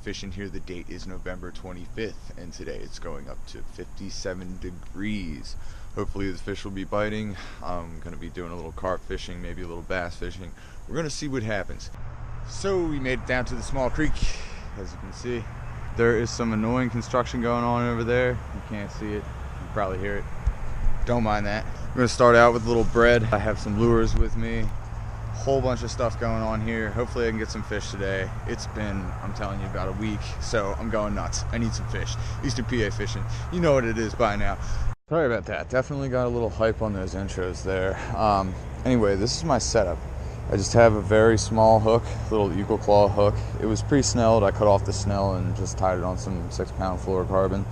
fishing here. The date is November 25th, and today it's going up to 57 degrees. Hopefully the fish will be biting. I'm going to be doing a little carp fishing, maybe a little bass fishing. We're going to see what happens. So we made it down to the small creek. As you can see, there is some annoying construction going on over there. You can't see it. You can probably hear it. Don't mind that. I'm going to start out with a little bread. I have some lures with me. Whole bunch of stuff going on here. Hopefully I can get some fish today. It's been, I'm telling you, about a week, so I'm going nuts. I need some fish. Eastern PA fishing. You know what it is by now. Sorry about that. Definitely got a little hype on those intros there. Anyway, this is my setup. I just have a very small hook, little eagle claw hook. It was pre-snelled. I cut off the snell and just tied it on some 6-pound fluorocarbon.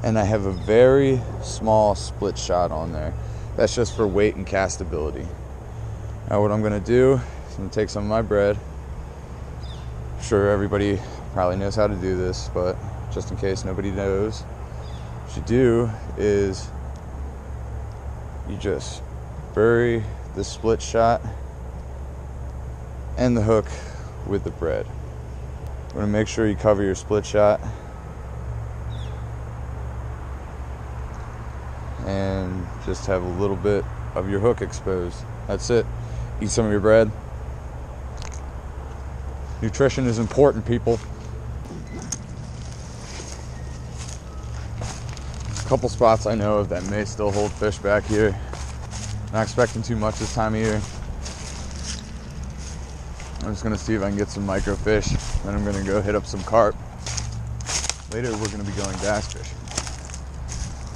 And I have a very small split shot on there. That's just for weight and castability. Now what I'm gonna do is I'm gonna take some of my bread. I'm sure everybody probably knows how to do this, but just in case nobody knows, what you do is you just bury the split shot and the hook with the bread. You wanna make sure you cover your split shot and just have a little bit of your hook exposed. That's it. Eat some of your bread. Nutrition is important, people. A couple spots I know of that may still hold fish back here. Not expecting too much this time of year. I'm just gonna see if I can get some microfish. Then I'm gonna go hit up some carp. Later we're gonna be going bass fishing.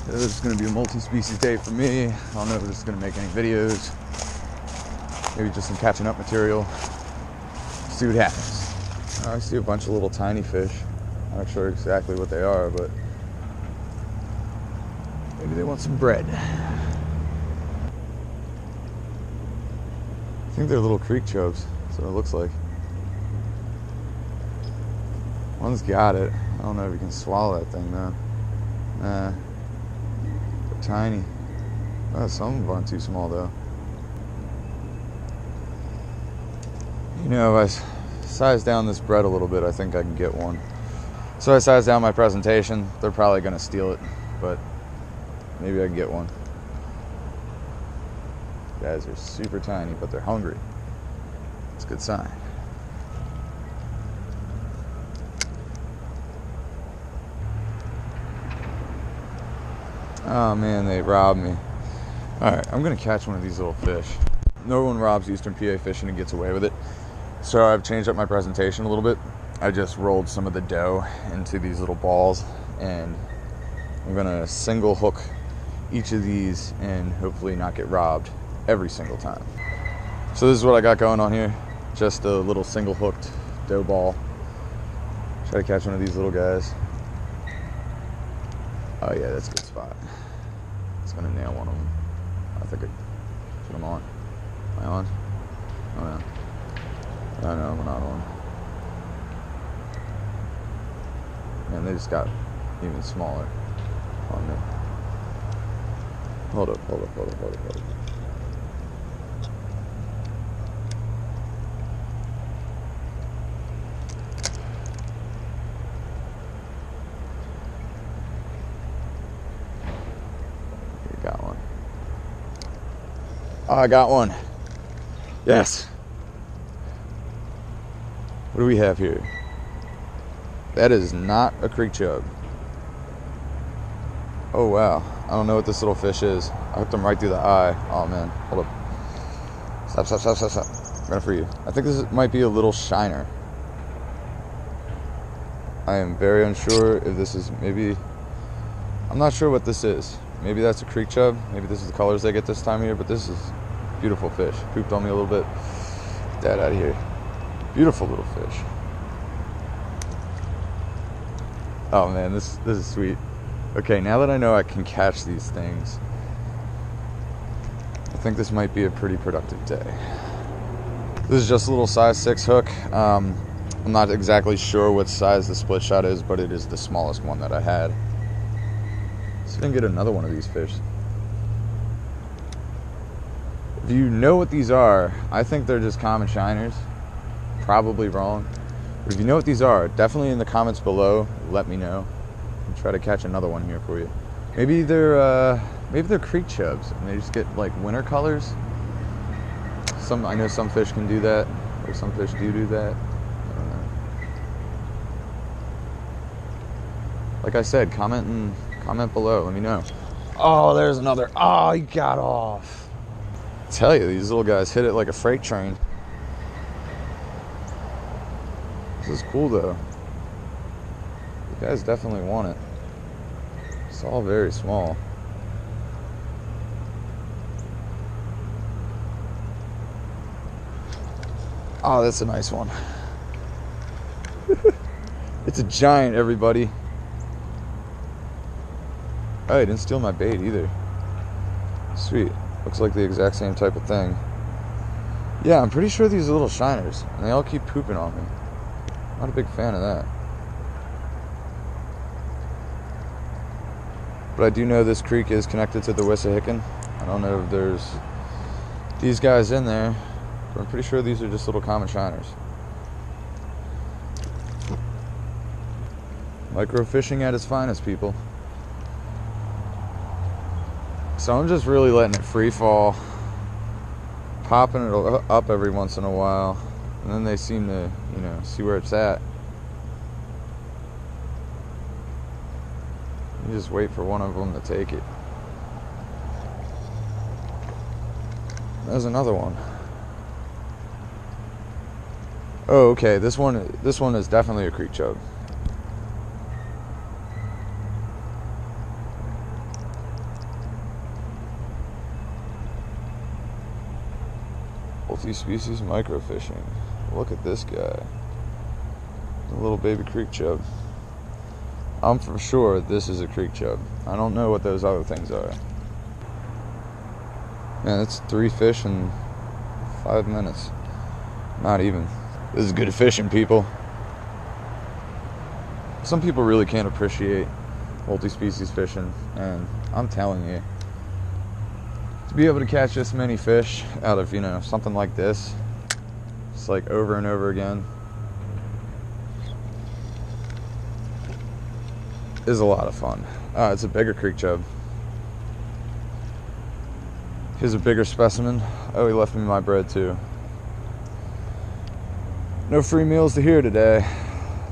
This is gonna be a multi-species day for me. I don't know if this is gonna make any videos. Maybe just some catching up material. See what happens. I see a bunch of little tiny fish. I'm not sure exactly what they are, but maybe they want some bread. I think they're little creek chubs. That's what it looks like. One's got it. I don't know if you can swallow that thing though. Nah. They're tiny. Oh, some of them aren't too small though. You know, if I size down this bread a little bit, I think I can get one. So I size down my presentation. They're probably going to steal it, but maybe I can get one. Guys are super tiny, but they're hungry. It's a good sign. Oh man, they robbed me. Alright, I'm going to catch one of these little fish. No one robs Eastern PA fishing and gets away with it. So I've changed up my presentation a little bit. I just rolled some of the dough into these little balls, and I'm gonna single hook each of these and hopefully not get robbed every single time. So this is what I got going on here. Just a little single hooked dough ball. Try to catch one of these little guys. Oh yeah, that's a good spot. It's gonna nail one of them. I think I put them on. Am I on? Oh no. Oh no, we're not on. Man, they just got even smaller on me. Hold up. You got one. Oh, I got one. Yes. What do we have here? That is not a creek chub. Oh wow. I don't know what this little fish is. I hooked him right through the eye. Oh man. Hold up. Stop. Run for you. I think this might be a little shiner. I am very unsure if this is maybe... I'm not sure what this is. Maybe that's a creek chub. Maybe this is the colors they get this time of year, but this is a beautiful fish. Pooped on me a little bit. Get that out of here. Beautiful little fish. Oh man, this is sweet. Okay, now that I know I can catch these things, I think this might be a pretty productive day. This is just a little size 6 hook. I'm not exactly sure what size the split shot is, but it is the smallest one that I had. Let's see if I can get another one of these fish. If you know what these are, I think they're just common shiners. Probably wrong. But if you know what these are, definitely in the comments below, let me know. I'll try to catch another one here for you. Maybe they're creek chubs and they just get like winter colors. I know some fish can do that, or some fish do that. I don't know. Like I said, comment below, let me know. Oh, there's another. Oh, he got off. I tell you, these little guys hit it like a freight train. This is cool though. You guys definitely want it. It's all very small. Oh, that's a nice one. It's a giant, everybody. Oh, he didn't steal my bait either. Sweet. Looks like the exact same type of thing. Yeah, I'm pretty sure these are little shiners, and they all keep pooping on me. Not a big fan of that. But I do know this creek is connected to the Wissahickon. I don't know if there's these guys in there, but I'm pretty sure these are just little common shiners. Micro fishing at its finest, people. So I'm just really letting it free fall, popping it up every once in a while, and then they seem to, see where it's at. You just wait for one of them to take it. There's another one. Oh, okay. This one is definitely a creek chub. Multi-species microfishing. Look at this guy. A little baby creek chub. I'm for sure this is a creek chub. I don't know what those other things are. Man, that's 3 fish in 5 minutes. Not even. This is good fishing, people. Some people really can't appreciate multi-species fishing, and I'm telling you, to be able to catch this many fish out of, something like this, it's like over and over again, is a lot of fun. It's a bigger creek chub. Here's a bigger specimen. Oh, he left me my bread too. No free meals to here today.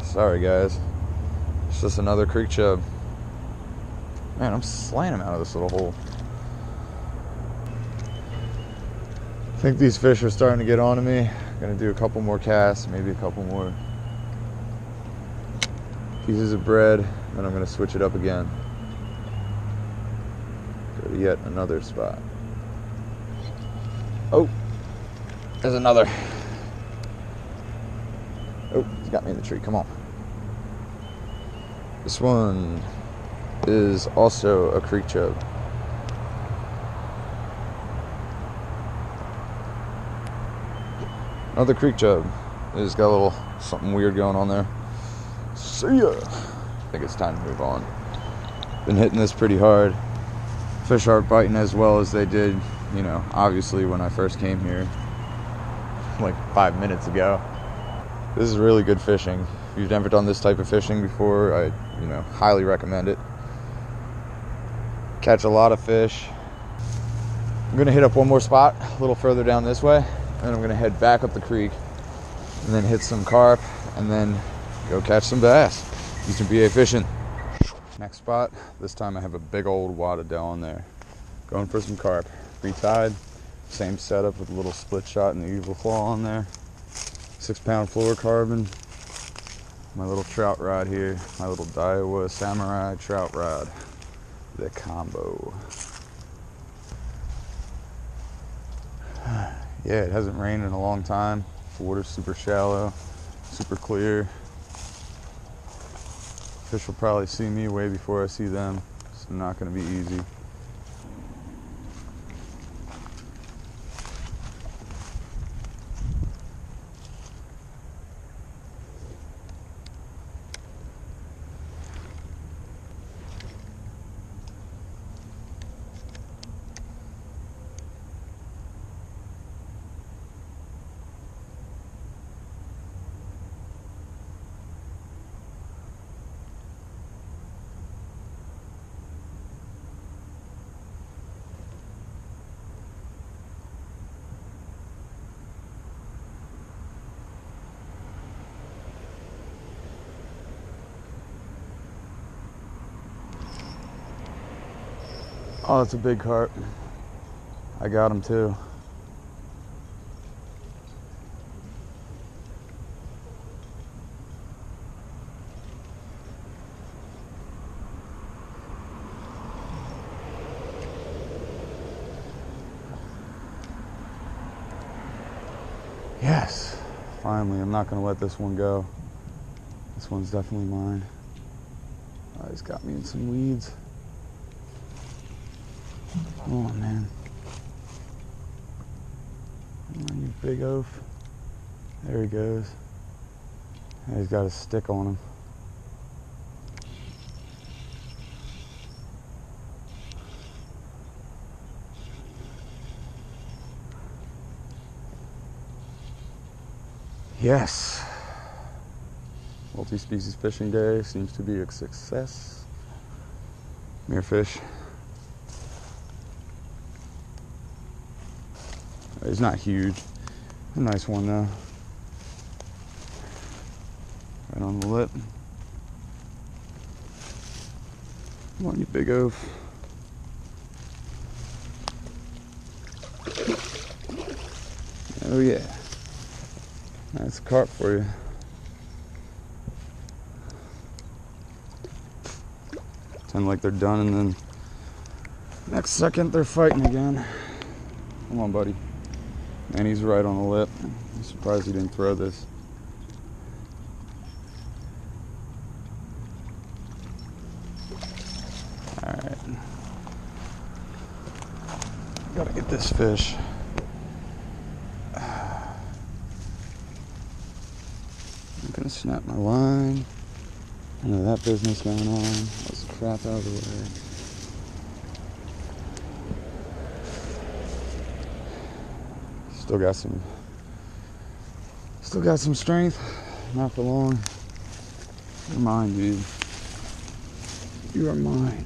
Sorry, guys. It's just another creek chub. Man, I'm slaying him out of this little hole. I think these fish are starting to get onto me. I'm gonna do a couple more casts, maybe a couple more pieces of bread, then I'm gonna switch it up again. Go to yet another spot. Oh, there's another. Oh, he's got me in the tree, come on. This one is also a creek chub. Another creek chub. It's got a little something weird going on there. See ya. I think it's time to move on. Been hitting this pretty hard. Fish aren't biting as well as they did, obviously when I first came here, like 5 minutes ago. This is really good fishing. If you've never done this type of fishing before, I, highly recommend it. Catch a lot of fish. I'm gonna hit up one more spot a little further down this way, and I'm gonna head back up the creek and then hit some carp and then go catch some bass. Do some BA fishing. Next spot, this time I have a big old wad of dough on there. Going for some carp. Retide, same setup with a little split shot and the evil claw on there. 6-pound fluorocarbon. My little trout rod here, my little Daiwa Samurai trout rod. The combo. Yeah, it hasn't rained in a long time. The water's super shallow, super clear. Fish will probably see me way before I see them. It's not going to be easy. Oh, it's a big carp. I got him too. Yes, finally. I'm not gonna let this one go. This one's definitely mine. Oh, he's got me in some weeds. Come on, man. Come on, you big oaf. There he goes. Yeah, he's got a stick on him. Yes. Multi-species fishing day seems to be a success. Mere fish. He's not huge. A nice one though. Right on the lip. Come on, you big oaf. Oh yeah. That's a carp for you. Pretend like they're done and then next second they're fighting again. Come on, buddy. Man, he's right on the lip. I'm surprised he didn't throw this. Alright. Gotta get this fish. I'm gonna snap my line. I know that business going on. Let's crap out of the way. Still got some strength. Not for long. You're mine, dude. You are mine.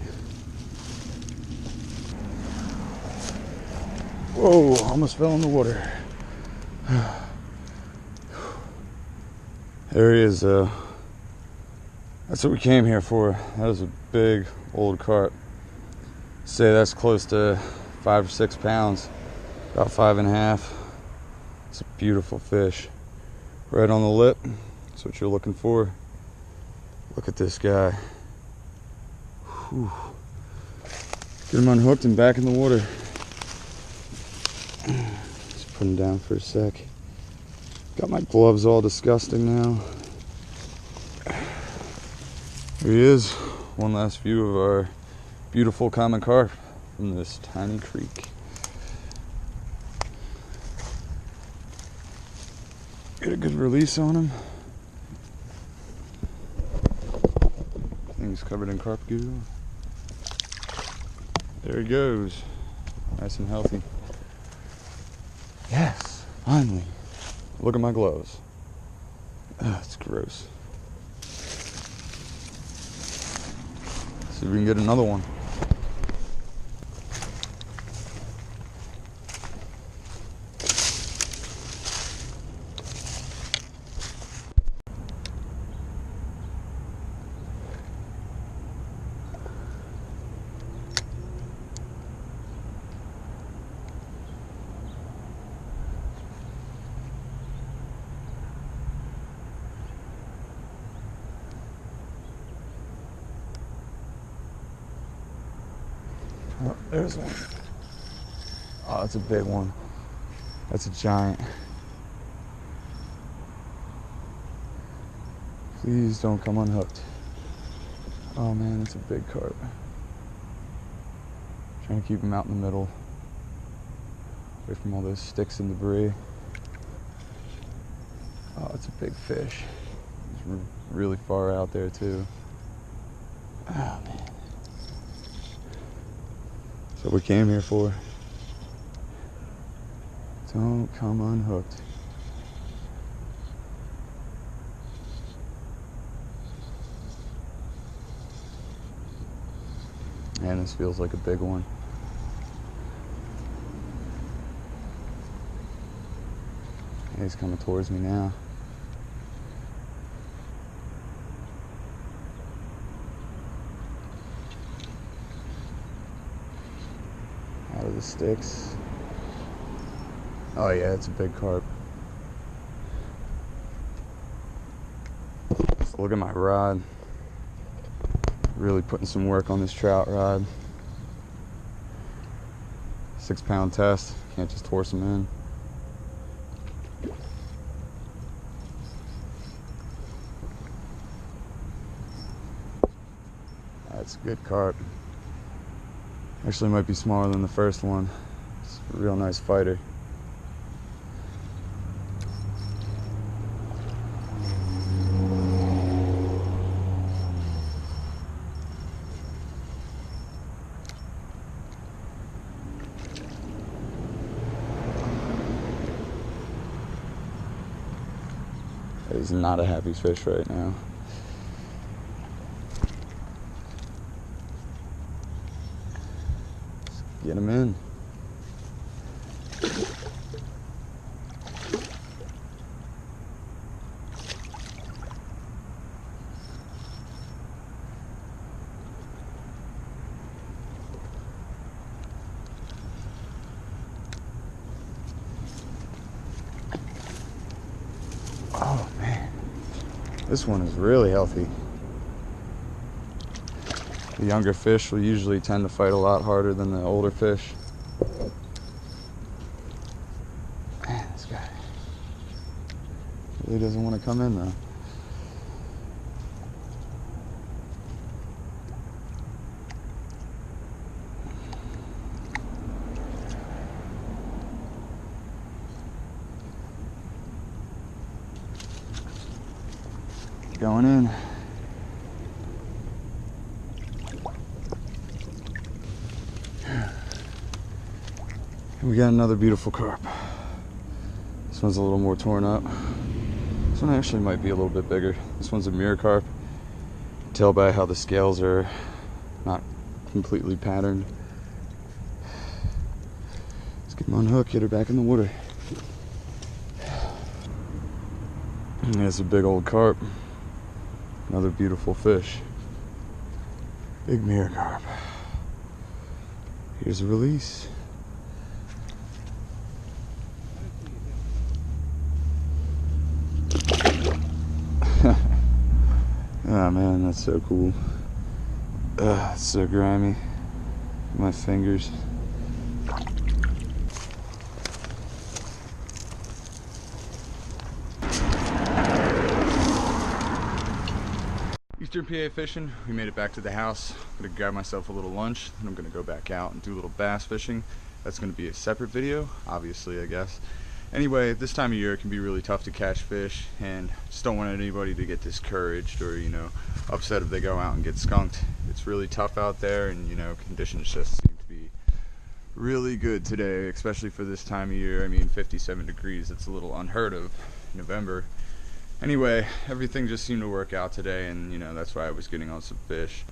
Whoa, almost fell in the water. There he is. That's what we came here for. That was a big old carp. Say that's close to 5 or 6 pounds. About 5.5. It's a beautiful fish. Right on the lip. That's what you're looking for. Look at this guy. Whew. Get him unhooked and back in the water. Just put him down for a sec. Got my gloves all disgusting now. Here he is. One last view of our beautiful common carp from this tiny creek. Get a good release on him. Thing's covered in carp goo. There he goes. Nice and healthy. Yes, finally. Look at my gloves. Ah, it's gross. See if we can get another one. Oh, there's one. Oh, that's a big one. That's a giant. Please don't come unhooked. Oh man, that's a big carp. Trying to keep him out in the middle, away from all those sticks and debris. Oh, it's a big fish. He's really far out there too. Oh man. That's what we came here for. Don't come unhooked. Man, this feels like a big one. Yeah, he's coming towards me now. of the sticks. Oh yeah, it's a big carp. So look at my rod. Really putting some work on this trout rod. 6-pound test. Can't just force them in. That's a good carp. Actually might be smaller than the first one. It's a real nice fighter. He's not a happy fish right now. Let's get him in. Oh man, this one is really healthy. The younger fish will usually tend to fight a lot harder than the older fish. Man, this guy really doesn't want to come in though. Going in. And we got another beautiful carp. This one's a little more torn up. This one actually might be a little bit bigger. This one's a mirror carp. Tell by how the scales are not completely patterned. Let's get him on hook, get her back in the water. That's a big old carp. Another beautiful fish. Big mirror carp. Here's a release. Oh man, that's so cool. It's so grimy. My fingers. Eastern PA fishing. We made it back to the house. I'm gonna grab myself a little lunch, and I'm gonna go back out and do a little bass fishing. That's gonna be a separate video, obviously, I guess. Anyway, this time of year it can be really tough to catch fish, and just don't want anybody to get discouraged or, you know, upset if they go out and get skunked. It's really tough out there, and, you know, conditions just seem to be really good today, especially for this time of year. I mean, 57 degrees, it's a little unheard of in November. Anyway, everything just seemed to work out today, and, you know, that's why I was getting on some fish.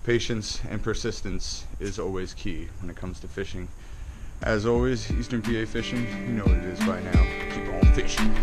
Patience and persistence is always key when it comes to fishing. As always, Eastern PA fishing, you know what it is by now. Keep on fishing.